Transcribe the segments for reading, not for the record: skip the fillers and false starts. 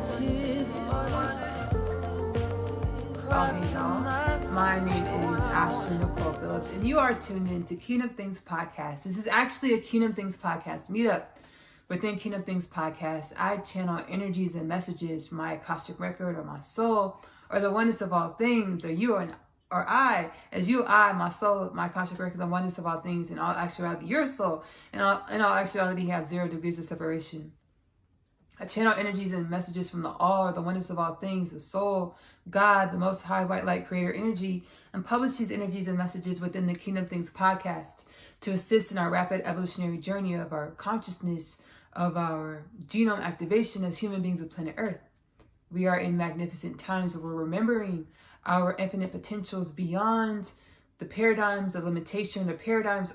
My name is Ashley-Nicole Phillips, and you are tuned in to Kingdom Things Podcast. This is actually a Kingdom Things Podcast meetup. Within Kingdom Things Podcast, I channel energies and messages from my Akashic record or my soul or the oneness of all things, or you or I, as you, I, my soul, my Akashic records, the oneness of all things, in all actuality, your soul, in all actuality, have 0 degrees of separation. I channel energies and messages from the all, or the oneness of all things, the soul, God, the most high white light creator energy, and publish these energies and messages within the Kingdom Things Podcast to assist in our rapid evolutionary journey of our consciousness, of our genome activation as human beings of planet Earth. We are in magnificent times where we're remembering our infinite potentials beyond the paradigms of limitation, the paradigms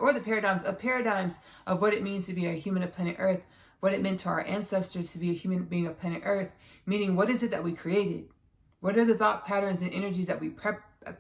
of what it means to be a human of planet Earth, what it meant to our ancestors to be a human being of planet Earth, meaning what is it that we created? What are the thought patterns and energies that we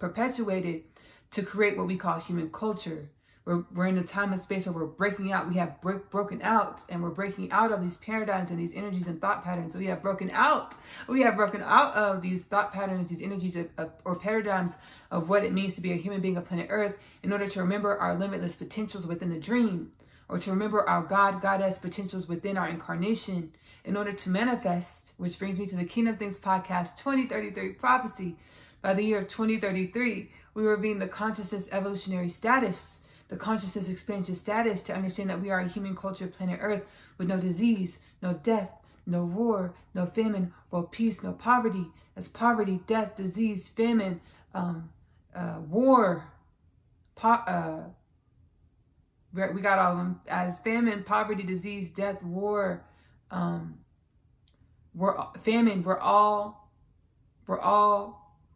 perpetuated to create what we call human culture? We're in a time and space where we're breaking out. We have broken out, and we're breaking out of these paradigms and these energies and thought patterns. So we have broken out of these thought patterns, these energies or paradigms of what it means to be a human being of planet Earth in order to remember our limitless potentials within the dream, or to remember our God, Goddess potentials within our incarnation in order to manifest, which brings me to the Kingdom Things Podcast 2033 prophecy. By the year of 2033, we will be in the consciousness evolutionary status, the consciousness expansion status, to understand that we are a human culture of planet Earth with no disease, no death, no war, no famine, world peace, no poverty. As poverty, death, disease, famine, war, we got all of them as famine, poverty, disease, death, war, famine. We're all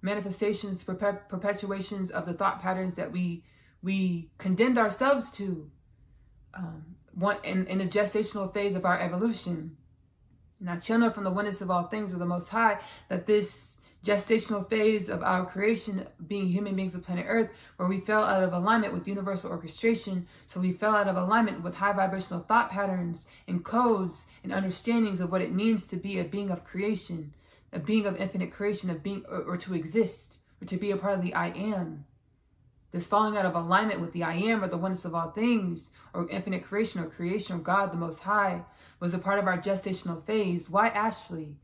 manifestations, perpetuations of the thought patterns that we condemned ourselves to in the gestational phase of our evolution. And I channel from the oneness of all things of the Most High that this gestational phase of our creation, being human beings of planet Earth, where we fell out of alignment with universal orchestration. So we fell out of alignment with high vibrational thought patterns and codes and understandings of what it means to be a being of creation, a being of infinite creation, of being or to exist, or to be a part of the I am. This falling out of alignment with the I am, or the oneness of all things, or infinite creation, or creation of God the Most High, was a part of our gestational phase. Why, Ashley?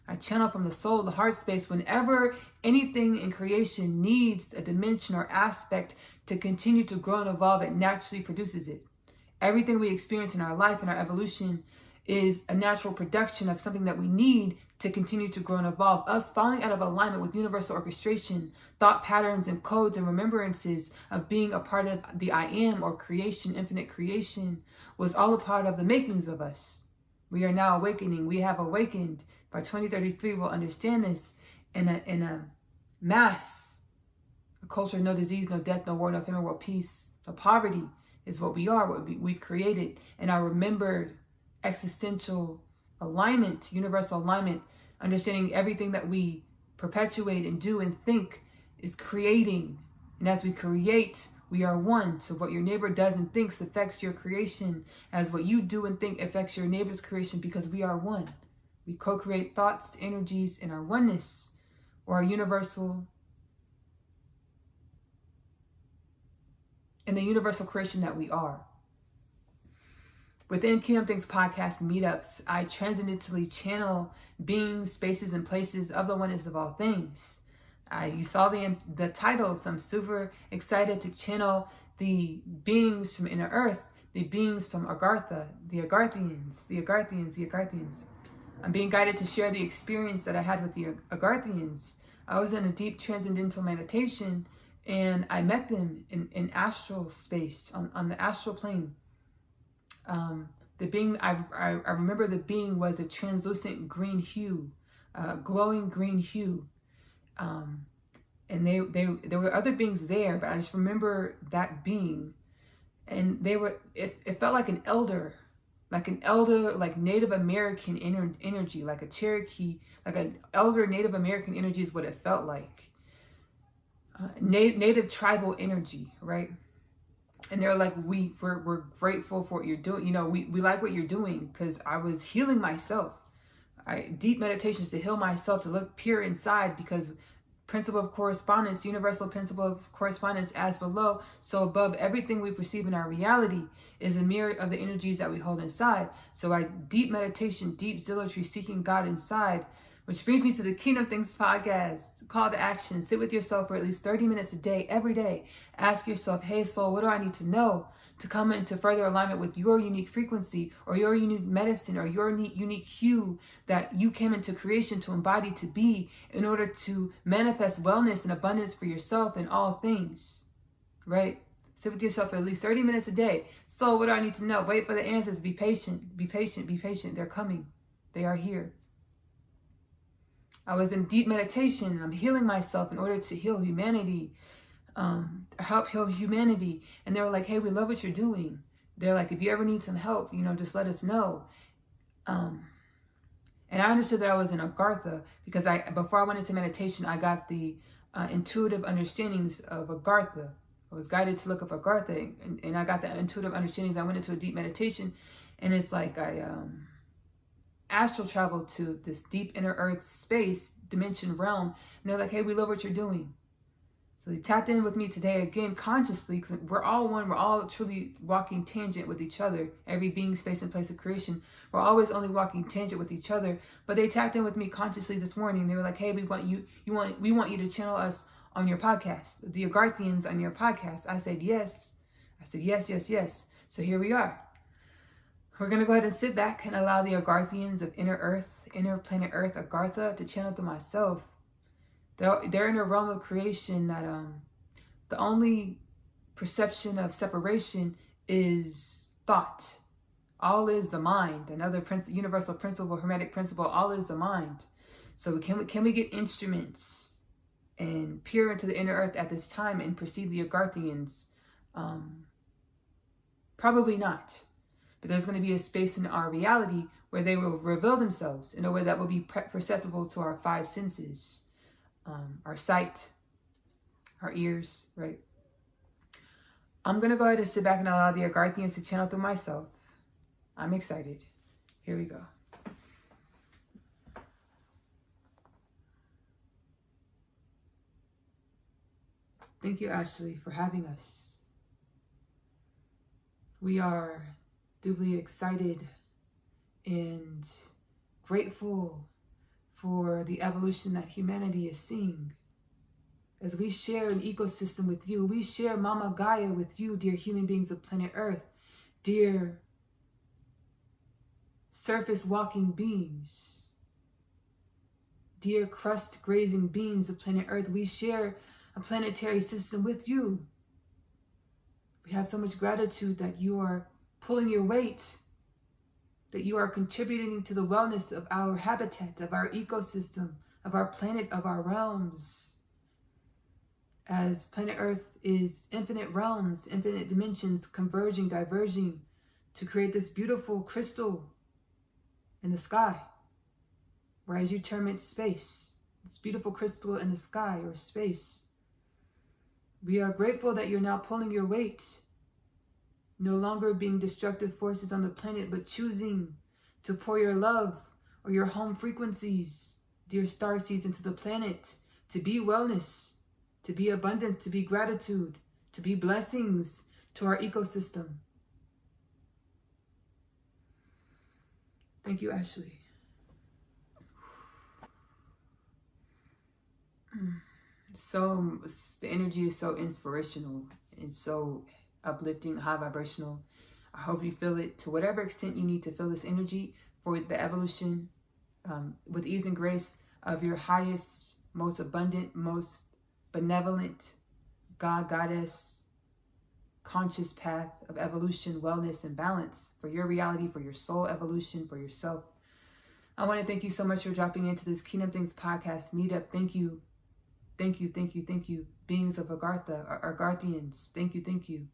I channel from the soul, the heart space, whenever anything in creation needs a dimension or aspect to continue to grow and evolve, it naturally produces it. Everything we experience in our life and our evolution is a natural production of something that we need to continue to grow and evolve. Us falling out of alignment with universal orchestration, thought patterns and codes and remembrances of being a part of the I am, or creation, infinite creation, was all a part of the makings of us. We are now awakening. We have awakened. By 2033, we'll understand this in a mass. A culture of no disease, no death, no war, no famine, world peace, no poverty is what we are, what we've created. And our remembered existential alignment, universal alignment, understanding everything that we perpetuate and do and think is creating. And as we create, we are one. So what your neighbor does and thinks affects your creation, as what you do and think affects your neighbor's creation, because we are one. We co-create thoughts, energies in our oneness, or our universal, in the universal creation that we are. Within Kingdom Things Podcast meetups, I transcendentally channel beings, spaces, and places of the oneness of all things. You saw the title, so I'm super excited to channel the beings from inner earth, the beings from Agartha, the Agarthans. I'm being guided to share the experience that I had with the Agarthans. I was in a deep transcendental meditation, and I met them in astral space, on the astral plane. The being, I remember the being was a translucent green hue, glowing green hue. And there were other beings there, but I just remember that being. And it felt like an elder, like Native American energy, like a Cherokee, like an elder Native American energy is what it felt like. Native tribal energy, right? And they're like, we're grateful for what you're doing. You know, we like what you're doing, because I was healing myself. Deep meditations to heal myself, to look pure inside, because principle of correspondence, universal principle of correspondence, as below, so above. Everything we perceive in our reality is a mirror of the energies that we hold inside. So deep meditation, deep zealotry, seeking God inside, which brings me to the Kingdom Things podcast. Call to action. Sit with yourself for at least 30 minutes a day, every day. Ask yourself, hey soul, what do I need to know to come into further alignment with your unique frequency, or your unique medicine, or your unique hue that you came into creation to embody, to be, in order to manifest wellness and abundance for yourself in all things, right? Sit with yourself for at least 30 minutes a day. So what do I need to know? Wait for the answers. Be patient. Be patient. Be patient. They're coming. They are here. I was in deep meditation. I'm healing myself in order to heal humanity. Help heal humanity. And they were like, hey, we love what you're doing. They're like, if you ever need some help, just let us know. And I understood that I was in Agartha because before I went into meditation, I got the intuitive understandings of Agartha. I was guided to look up Agartha, and I got the intuitive understandings. I went into a deep meditation, and it's like I astral traveled to this deep inner earth space, dimension, realm. And they're like, hey, we love what you're doing. So they tapped in with me today, again, consciously, because we're all one. We're all truly walking tangent with each other. Every being, space, and place of creation. We're always only walking tangent with each other. But they tapped in with me consciously this morning. They were like, hey, we want you to channel us on your podcast, the Agarthans on your podcast. I said, yes. I said, yes, yes, yes. So here we are. We're going to go ahead and sit back and allow the Agarthans of inner earth, inner planet earth, Agartha, to channel through myself. They're in a realm of creation that the only perception of separation is thought. All is the mind. Another universal principle, hermetic principle, all is the mind. So can we get instruments and peer into the inner earth at this time and perceive the Agarthans? Probably not. But there's going to be a space in our reality where they will reveal themselves in a way that will be perceptible to our five senses. Our sight, our ears, right? I'm going to go ahead and sit back and allow the Agarthans to channel through myself. I'm excited. Here we go. Thank you, Ashley, for having us. We are doubly excited and grateful for the evolution that humanity is seeing. As we share an ecosystem with you, we share Mama Gaia with you, dear human beings of planet Earth, dear surface walking beings, dear crust grazing beings of planet Earth. We share a planetary system with you. We have so much gratitude that you are pulling your weight, that you are contributing to the wellness of our habitat, of our ecosystem, of our planet, of our realms. As planet Earth is infinite realms, infinite dimensions, converging, diverging to create this beautiful crystal in the sky, or as you term it, space, this beautiful crystal in the sky or space. We are grateful that you're now pulling your weight, no longer being destructive forces on the planet, but choosing to pour your love or your home frequencies, dear star seeds, into the planet to be wellness, to be abundance, to be gratitude, to be blessings to our ecosystem. Thank you, Ashley. So the energy is so inspirational and so uplifting, high vibrational. I hope you feel it to whatever extent you need to feel this energy for the evolution with ease and grace of your highest, most abundant, most benevolent God, Goddess, conscious path of evolution, wellness, and balance for your reality, for your soul evolution, for yourself. I want to thank you so much for dropping into this Kingdom Things podcast meetup. Thank you. Thank you, thank you, thank you, beings of Agartha, Agarthans. Thank you, thank you.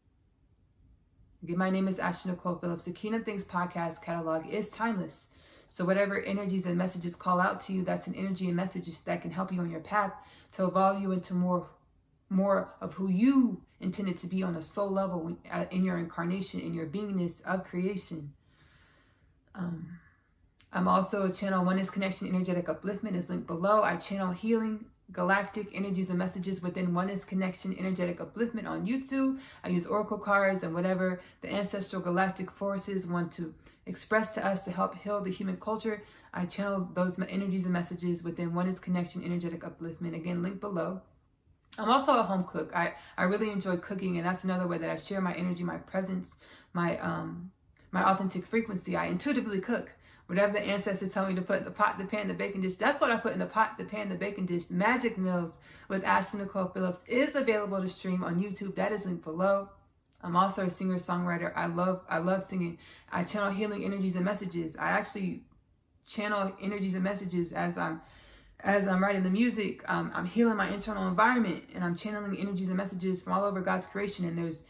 Again, my name is Ashley-Nicole Phillips. The Kingdom Things podcast catalog is timeless. So whatever energies and messages call out to you, that's an energy and message that can help you on your path to evolve you into more of who you intended to be on a soul level in your incarnation, in your beingness of creation. I'm also a channel Oneness Connection Energetic Upliftment is linked below. I channel healing galactic energies and messages within Oneness Connection Energetic Upliftment on YouTube. I use oracle cards and whatever the ancestral galactic forces want to express to us to help heal the human culture. I channel those energies and messages within Oneness Connection Energetic Upliftment, again linked below. I'm also a home cook. I really enjoy cooking, and that's another way that I share my energy, my presence, my authentic frequency. I intuitively cook. Whatever the ancestors tell me to put in the pot, the pan, the baking dish, that's what I put in the pot, the pan, the baking dish. Magic Meals with Ashley-Nicole Phillips is available to stream on YouTube. That is linked below. I'm also a singer-songwriter. I love singing. I channel healing energies and messages. I actually channel energies and messages as I'm writing the music. I'm healing my internal environment, and I'm channeling energies and messages from all over God's creation. And there's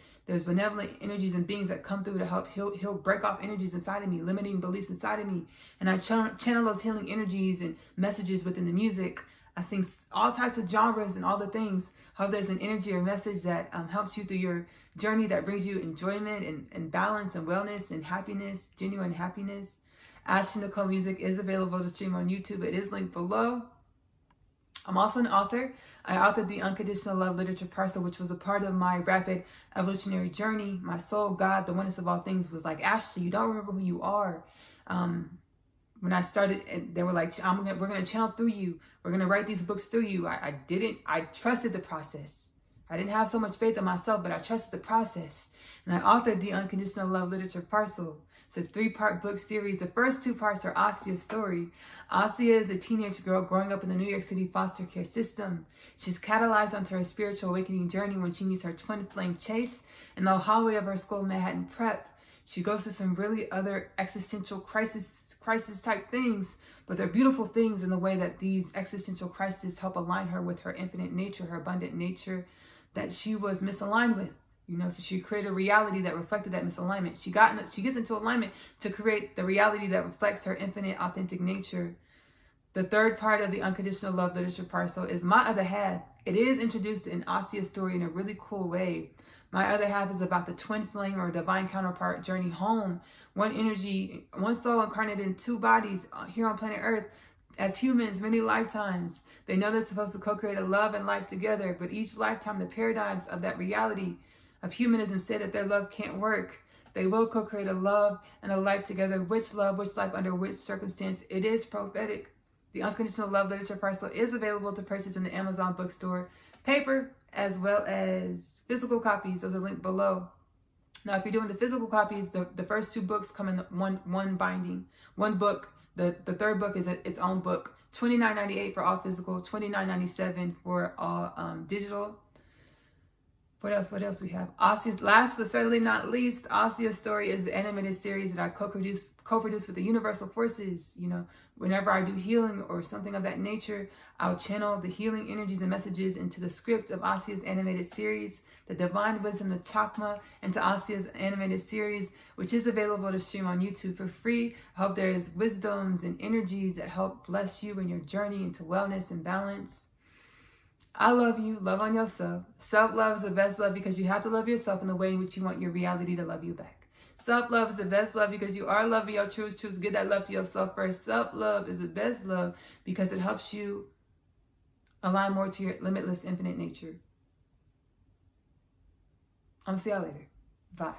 benevolent energies and beings that come through to help heal, break off energies inside of me, limiting beliefs inside of me. And I channel those healing energies and messages within the music. I sing all types of genres and all the things. Hope there's an energy or message that helps you through your journey, that brings you enjoyment and balance and wellness and happiness, genuine happiness. Ashley-Nicole music is available to stream on YouTube. It is linked below. I'm also an author. I authored the Unconditional Love Literature Parcel, which was a part of my rapid evolutionary journey. My soul, God, the oneness of all things was like, Ashley, you don't remember who you are. When I started, they were like, we're going to channel through you. We're going to write these books through you. I trusted the process. I didn't have so much faith in myself, but I trusted the process. And I authored the Unconditional Love Literature Parcel. It's a 3-part book series. The first 2 parts are Asiyah's story. Asiyah is a teenage girl growing up in the New York City foster care system. She's catalyzed onto her spiritual awakening journey when she meets her twin flame Chase in the hallway of her school Manhattan Prep. She goes through some really other existential crisis type things, but they're beautiful things in the way that these existential crises help align her with her infinite nature, her abundant nature that she was misaligned with. So she created a reality that reflected that misalignment. She gets into alignment to create the reality that reflects her infinite, authentic nature. The 3rd part of the Unconditional Love Literature Parcel is My Other Half. It is introduced in Asiyah's story in a really cool way. My Other Half is about the twin flame or divine counterpart journey home. One energy, one soul incarnated in 2 bodies here on planet Earth. As humans, many lifetimes. They know they're supposed to co-create a love and life together, but each lifetime, the paradigms of that reality of humanism say that their love can't work. They will co-create a love and a life together. Which love, which life, under which circumstance? It is prophetic. The Unconditional Love Literature Parcel is available to purchase in the Amazon bookstore, paper as well as physical copies. Those are linked below. Now, if you're doing the physical copies, the first 2 books come in one binding, one book. The 3rd book is its own book. $29.98 for all physical, $29.97 for all digital. What else we have? Asiyah's, last but certainly not least, Asiyah's story is the animated series that I co-produce with the universal forces. Whenever I do healing or something of that nature, I'll channel the healing energies and messages into the script of Asiyah's animated series, the divine wisdom, the chakma, into Asiyah's animated series, which is available to stream on YouTube for free. I hope there is wisdoms and energies that help bless you in your journey into wellness and balance. I love you. Love on yourself. Self-love is the best love because you have to love yourself in the way in which you want your reality to love you back. Self-love is the best love because you are loving your truth. Give that love to yourself first. Self-love is the best love because it helps you align more to your limitless, infinite nature. I'm going to see y'all later. Bye.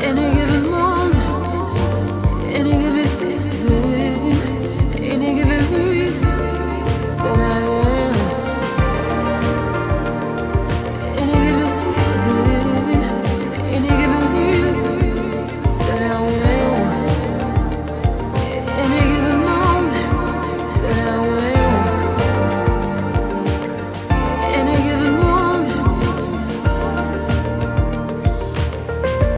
Any given moment, any given season, any given reason.